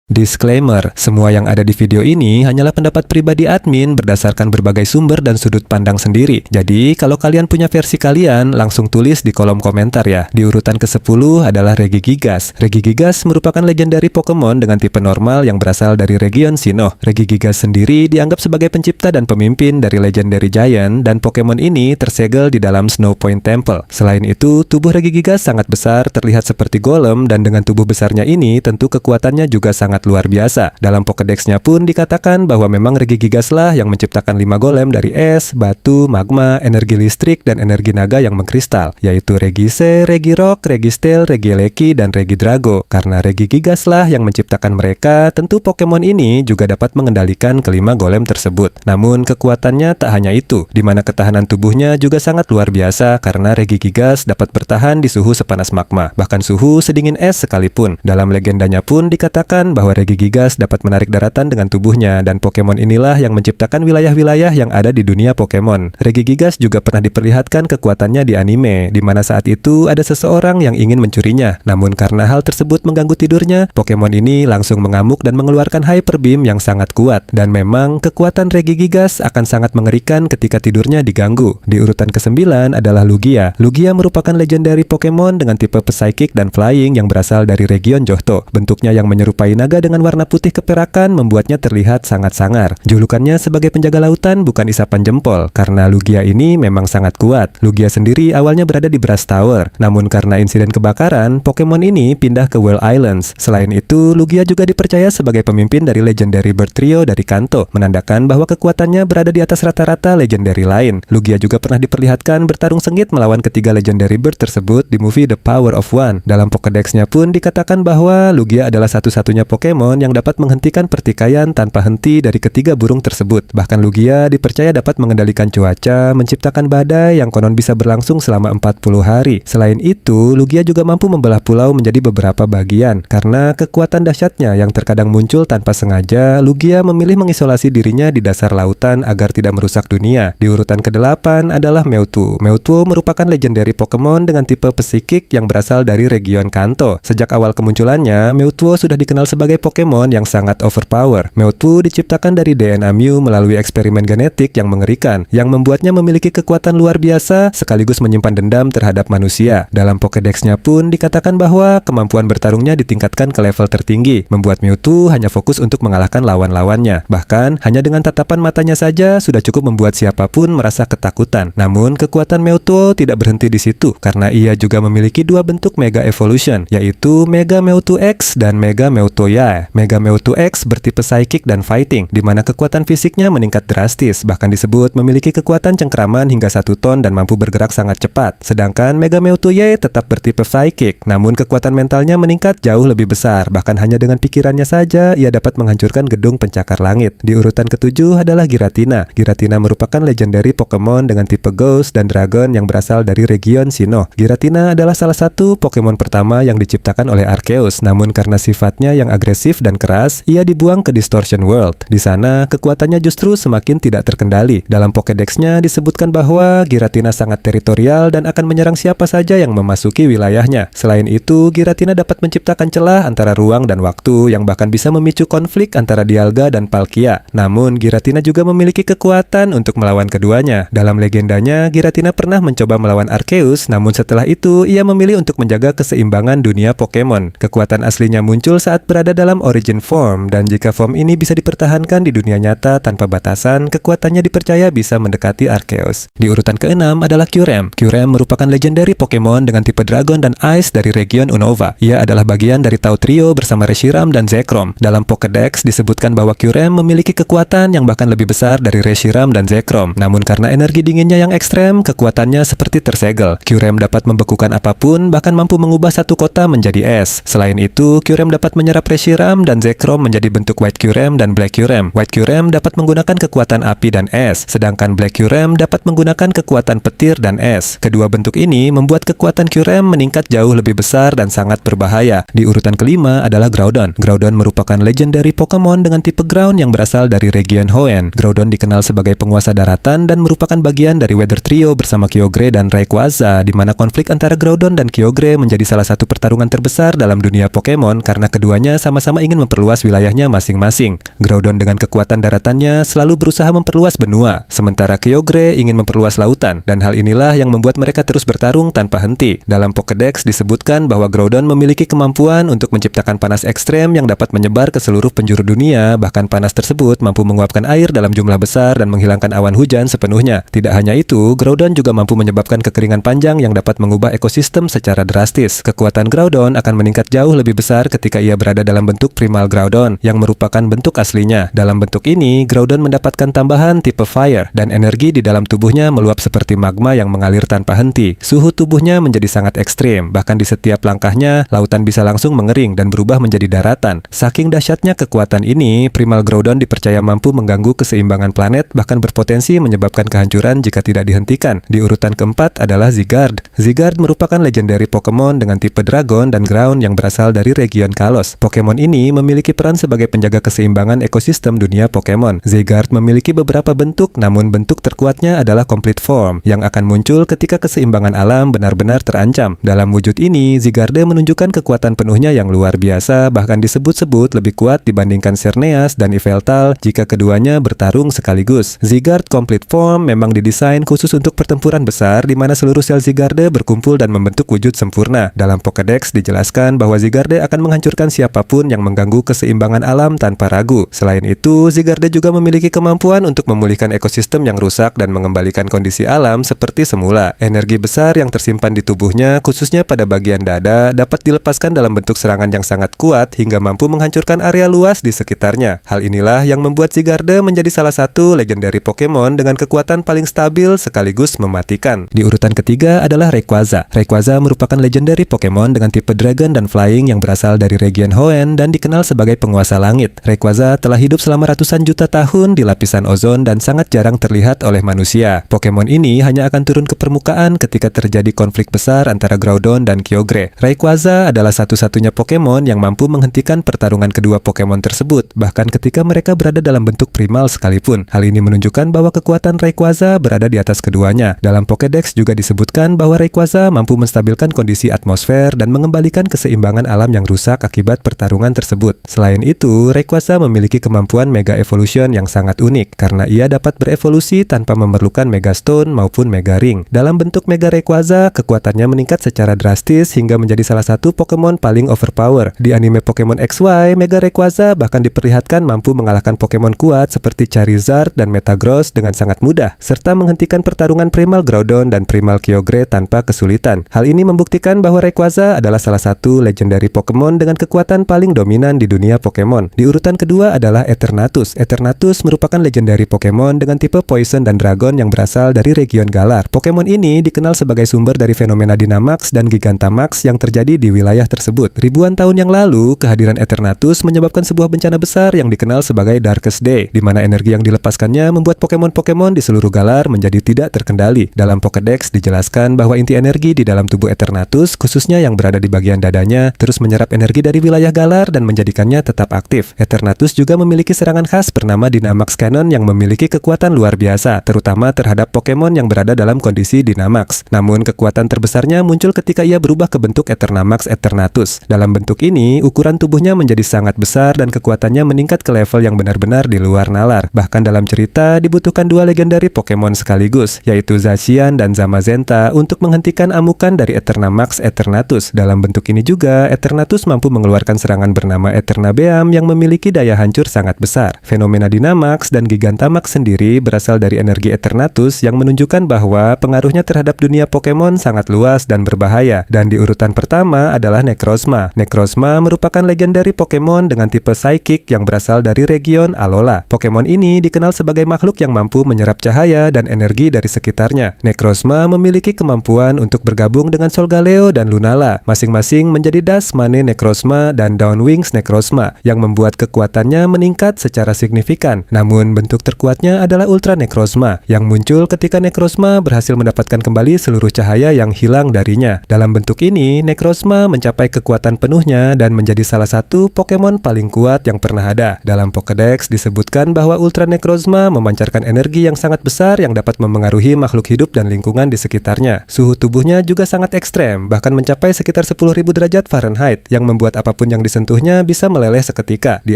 Disclaimer, semua yang ada di video ini hanyalah pendapat pribadi admin berdasarkan berbagai sumber dan sudut pandang sendiri. Jadi, kalau kalian punya versi kalian, langsung tulis di kolom komentar ya. Di urutan ke-10 adalah Regigigas. Regigigas merupakan legendary Pokemon dengan tipe normal yang berasal dari region Sinnoh. Regigigas sendiri dianggap sebagai pencipta dan pemimpin dari Legendary Giant, dan Pokemon ini tersegel di dalam Snow Point Temple. Selain itu, tubuh Regigigas sangat besar, terlihat seperti golem, dan dengan tubuh besarnya ini, tentu kekuatannya juga sangat luar biasa. Dalam Pokédex-nya pun dikatakan bahwa memang Regigigas lah yang menciptakan 5 golem dari es, batu, magma, energi listrik, dan energi naga yang mengkristal, yaitu Regise, Regirock, Registeel, Regieleki, dan Regidrago. Karena Regigigas lah yang menciptakan mereka, tentu Pokemon ini juga dapat mengendalikan kelima golem tersebut. Namun kekuatannya tak hanya itu, di mana ketahanan tubuhnya juga sangat luar biasa karena Regigigas dapat bertahan di suhu sepanas magma, bahkan suhu sedingin es sekalipun. Dalam legendanya pun dikatakan bahwa Regigigas dapat menarik daratan dengan tubuhnya, dan Pokemon inilah yang menciptakan wilayah-wilayah yang ada di dunia Pokemon. Regigigas juga pernah diperlihatkan kekuatannya di anime, di mana saat itu ada seseorang yang ingin mencurinya. Namun karena hal tersebut mengganggu tidurnya, Pokemon ini langsung mengamuk dan mengeluarkan Hyper Beam yang sangat kuat. Dan memang kekuatan Regigigas akan sangat mengerikan ketika tidurnya diganggu. Di urutan ke-9 adalah Lugia. Lugia merupakan legendary Pokemon dengan tipe Psychic dan Flying yang berasal dari region Johto. Bentuknya yang menyerupai naga dengan warna putih keperakan membuatnya terlihat sangat sangar. Julukannya sebagai penjaga lautan bukan isapan jempol, karena Lugia ini memang sangat kuat. Lugia sendiri awalnya berada di Brass Tower, namun karena insiden kebakaran, Pokemon ini pindah ke Well Islands. Selain itu, Lugia juga dipercaya sebagai pemimpin dari Legendary Bird Trio dari Kanto, menandakan bahwa kekuatannya berada di atas rata-rata legendary lain. Lugia juga pernah diperlihatkan bertarung sengit melawan ketiga Legendary Bird tersebut di movie The Power of One. Dalam Pokédex-nya pun dikatakan bahwa Lugia adalah satu-satunya Pokemon yang dapat menghentikan pertikaian tanpa henti dari ketiga burung tersebut. Bahkan Lugia dipercaya dapat mengendalikan cuaca, menciptakan badai yang konon bisa berlangsung selama 40 hari. Selain itu, Lugia juga mampu membelah pulau menjadi beberapa bagian. Karena kekuatan dahsyatnya yang terkadang muncul tanpa sengaja, Lugia memilih mengisolasi dirinya di dasar lautan agar tidak merusak dunia. Di urutan ke-8 adalah Mewtwo. Mewtwo merupakan legendary Pokemon dengan tipe Psychic yang berasal dari region Kanto. Sejak awal kemunculannya, Mewtwo sudah dikenal sebagai Pokemon yang sangat overpower. Mewtwo diciptakan dari DNA Mew melalui eksperimen genetik yang mengerikan, yang membuatnya memiliki kekuatan luar biasa sekaligus menyimpan dendam terhadap manusia. Dalam Pokédex-nya pun dikatakan bahwa kemampuan bertarungnya ditingkatkan ke level tertinggi, membuat Mewtwo hanya fokus untuk mengalahkan lawan-lawannya. Bahkan, hanya dengan tatapan matanya saja sudah cukup membuat siapapun merasa ketakutan. Namun, kekuatan Mewtwo tidak berhenti di situ, karena ia juga memiliki dua bentuk Mega Evolution, yaitu Mega Mewtwo X dan Mega Mewtwo Y. Mega Mewtwo X bertipe Psychic dan Fighting, di mana kekuatan fisiknya meningkat drastis, bahkan disebut memiliki kekuatan cengkraman hingga 1 ton dan mampu bergerak sangat cepat. Sedangkan Mega Mewtwo Y tetap bertipe Psychic, namun kekuatan mentalnya meningkat jauh lebih besar, bahkan hanya dengan pikirannya saja ia dapat menghancurkan gedung pencakar langit. Di urutan ke-7 adalah Giratina. Giratina merupakan legendary Pokemon dengan tipe Ghost dan Dragon yang berasal dari region Sinnoh. Giratina adalah salah satu Pokemon pertama yang diciptakan oleh Arceus, namun karena sifatnya yang agresif dan keras, ia dibuang ke Distortion World. Di sana, kekuatannya justru semakin tidak terkendali. Dalam Pokédex-nya disebutkan bahwa Giratina sangat teritorial dan akan menyerang siapa saja yang memasuki wilayahnya. Selain itu, Giratina dapat menciptakan celah antara ruang dan waktu yang bahkan bisa memicu konflik antara Dialga dan Palkia. Namun, Giratina juga memiliki kekuatan untuk melawan keduanya. Dalam legendanya, Giratina pernah mencoba melawan Arceus, namun setelah itu ia memilih untuk menjaga keseimbangan dunia Pokemon. Kekuatan aslinya muncul saat berada dalam origin form, dan jika form ini bisa dipertahankan di dunia nyata tanpa batasan, kekuatannya dipercaya bisa mendekati Arceus. Di urutan ke-6 adalah Kyurem. Kyurem merupakan legendary Pokemon dengan tipe Dragon dan Ice dari region Unova. Ia adalah bagian dari Tau Trio bersama Reshiram dan Zekrom. Dalam Pokédex disebutkan bahwa Kyurem memiliki kekuatan yang bahkan lebih besar dari Reshiram dan Zekrom. Namun karena energi dinginnya yang ekstrem, kekuatannya seperti tersegel. Kyurem dapat membekukan apapun, bahkan mampu mengubah satu kota menjadi es. Selain itu, Kyurem dapat menyerap Reshiram dan Zekrom menjadi bentuk White Kyurem dan Black Kyurem. White Kyurem dapat menggunakan kekuatan api dan es, sedangkan Black Kyurem dapat menggunakan kekuatan petir dan es. Kedua bentuk ini membuat kekuatan Kyurem meningkat jauh lebih besar dan sangat berbahaya. Di urutan ke-5 adalah Groudon. Groudon merupakan legendary Pokemon dengan tipe Ground yang berasal dari region Hoenn. Groudon dikenal sebagai penguasa daratan dan merupakan bagian dari Weather Trio bersama Kyogre dan Rayquaza, di mana konflik antara Groudon dan Kyogre menjadi salah satu pertarungan terbesar dalam dunia Pokemon karena keduanya sama sama-sama ingin memperluas wilayahnya masing-masing. Groudon dengan kekuatan daratannya selalu berusaha memperluas benua, sementara Kyogre ingin memperluas lautan, dan hal inilah yang membuat mereka terus bertarung tanpa henti. Dalam Pokédex disebutkan bahwa Groudon memiliki kemampuan untuk menciptakan panas ekstrem yang dapat menyebar ke seluruh penjuru dunia, bahkan panas tersebut mampu menguapkan air dalam jumlah besar dan menghilangkan awan hujan sepenuhnya. Tidak hanya itu, Groudon juga mampu menyebabkan kekeringan panjang yang dapat mengubah ekosistem secara drastis. Kekuatan Groudon akan meningkat jauh lebih besar ketika ia berada dalam bentuk Primal Groudon, yang merupakan bentuk aslinya. Dalam bentuk ini, Groudon mendapatkan tambahan tipe Fire, dan energi di dalam tubuhnya meluap seperti magma yang mengalir tanpa henti. Suhu tubuhnya menjadi sangat ekstrim, bahkan di setiap langkahnya, lautan bisa langsung mengering dan berubah menjadi daratan. Saking dahsyatnya kekuatan ini, Primal Groudon dipercaya mampu mengganggu keseimbangan planet, bahkan berpotensi menyebabkan kehancuran jika tidak dihentikan. Di urutan keempat adalah Zygarde. Zygarde merupakan legendary Pokemon dengan tipe Dragon dan Ground yang berasal dari region Kalos. Pokemon ini memiliki peran sebagai penjaga keseimbangan ekosistem dunia Pokemon. Zygarde memiliki beberapa bentuk, namun bentuk terkuatnya adalah Complete Form, yang akan muncul ketika keseimbangan alam benar-benar terancam. Dalam wujud ini, Zygarde menunjukkan kekuatan penuhnya yang luar biasa, bahkan disebut-sebut lebih kuat dibandingkan Xerneas dan Yveltal jika keduanya bertarung sekaligus. Zygarde Complete Form memang didesain khusus untuk pertempuran besar di mana seluruh sel Zygarde berkumpul dan membentuk wujud sempurna. Dalam Pokédex dijelaskan bahwa Zygarde akan menghancurkan siapapun yang mengganggu keseimbangan alam tanpa ragu. Selain itu, Zygarde juga memiliki kemampuan untuk memulihkan ekosistem yang rusak dan mengembalikan kondisi alam seperti semula. Energi besar yang tersimpan di tubuhnya, khususnya pada bagian dada, dapat dilepaskan dalam bentuk serangan yang sangat kuat hingga mampu menghancurkan area luas di sekitarnya. Hal inilah yang membuat Zygarde menjadi salah satu legendary Pokemon dengan kekuatan paling stabil sekaligus mematikan. Di urutan ketiga adalah Rayquaza. Rayquaza merupakan legendary Pokemon dengan tipe Dragon dan Flying yang berasal dari region Hoenn dan dikenal sebagai penguasa langit. Rayquaza telah hidup selama ratusan juta tahun di lapisan ozon dan sangat jarang terlihat oleh manusia. Pokemon ini hanya akan turun ke permukaan ketika terjadi konflik besar antara Groudon dan Kyogre. Rayquaza adalah satu-satunya Pokemon yang mampu menghentikan pertarungan kedua Pokemon tersebut, bahkan ketika mereka berada dalam bentuk primal sekalipun. Hal ini menunjukkan bahwa kekuatan Rayquaza berada di atas keduanya. Dalam Pokédex juga disebutkan bahwa Rayquaza mampu menstabilkan kondisi atmosfer dan mengembalikan keseimbangan alam yang rusak akibat pertarungan tersebut. Selain itu, Rayquaza memiliki kemampuan Mega Evolution yang sangat unik karena ia dapat berevolusi tanpa memerlukan Mega Stone maupun Mega Ring. Dalam bentuk Mega Rayquaza, kekuatannya meningkat secara drastis hingga menjadi salah satu Pokemon paling overpower. Di anime Pokemon XY, Mega Rayquaza bahkan diperlihatkan mampu mengalahkan Pokemon kuat seperti Charizard dan Metagross dengan sangat mudah, serta menghentikan pertarungan Primal Groudon dan Primal Kyogre tanpa kesulitan. Hal ini membuktikan bahwa Rayquaza adalah salah satu legendary Pokemon dengan kekuatan paling dominan di dunia Pokemon. Di urutan kedua adalah Eternatus. Eternatus merupakan legendary Pokemon dengan tipe Poison dan Dragon yang berasal dari region Galar. Pokemon ini dikenal sebagai sumber dari fenomena Dynamax dan Gigantamax yang terjadi di wilayah tersebut. Ribuan tahun yang lalu, kehadiran Eternatus menyebabkan sebuah bencana besar yang dikenal sebagai Darkest Day, di mana energi yang dilepaskannya membuat Pokemon-Pokemon di seluruh Galar menjadi tidak terkendali. Dalam Pokédex dijelaskan bahwa inti energi di dalam tubuh Eternatus, khususnya yang berada di bagian dadanya, terus menyerap energi dari wilayah Galar dan menjadikannya tetap aktif. Eternatus juga memiliki serangan khas bernama Dynamax Cannon yang memiliki kekuatan luar biasa, terutama terhadap Pokemon yang berada dalam kondisi Dynamax. Namun kekuatan terbesarnya muncul ketika ia berubah ke bentuk Eternamax Eternatus. Dalam bentuk ini, ukuran tubuhnya menjadi sangat besar dan kekuatannya meningkat ke level yang benar-benar di luar nalar. Bahkan dalam cerita, dibutuhkan dua legendary Pokemon sekaligus, yaitu Zacian dan Zamazenta untuk menghentikan amukan dari Eternamax Eternatus. Dalam bentuk ini juga, Eternatus mampu mengeluarkan serangan bernama Eternabeam yang memiliki daya hancur sangat besar. Fenomena Dynamax dan Gigantamax sendiri berasal dari energi Eternatus yang menunjukkan bahwa pengaruhnya terhadap dunia Pokemon sangat luas dan berbahaya. Dan di urutan pertama adalah Necrozma. Necrozma merupakan legendary Pokemon dengan tipe Psychic yang berasal dari region Alola. Pokemon ini dikenal sebagai makhluk yang mampu menyerap cahaya dan energi dari sekitarnya. Necrozma memiliki kemampuan untuk bergabung dengan Solgaleo dan Lunala, masing-masing menjadi Dusmane Necrozma dan Downwings Necrozma, yang membuat kekuatannya meningkat secara signifikan. Namun bentuk terkuatnya adalah Ultra Necrozma, yang muncul ketika Necrozma berhasil mendapatkan kembali seluruh cahaya yang hilang darinya. Dalam bentuk ini, Necrozma mencapai kekuatan penuhnya dan menjadi salah satu Pokemon paling kuat yang pernah ada. Dalam Pokédex disebutkan bahwa Ultra Necrozma memancarkan energi yang sangat besar yang dapat memengaruhi makhluk hidup dan lingkungan di sekitarnya. Suhu tubuhnya juga sangat ekstrem, bahkan mencapai sekitar 10.000 derajat Fahrenheit, yang membuat apapun yang disentuh runtuhnya bisa meleleh seketika. Di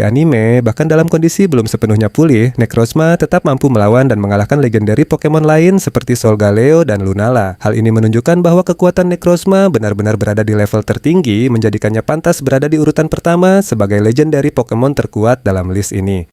anime, bahkan dalam kondisi belum sepenuhnya pulih, Necrozma tetap mampu melawan dan mengalahkan legendary Pokemon lain seperti Solgaleo dan Lunala. Hal ini menunjukkan bahwa kekuatan Necrozma benar-benar berada di level tertinggi, menjadikannya pantas berada di urutan pertama sebagai legendary Pokemon terkuat dalam list ini.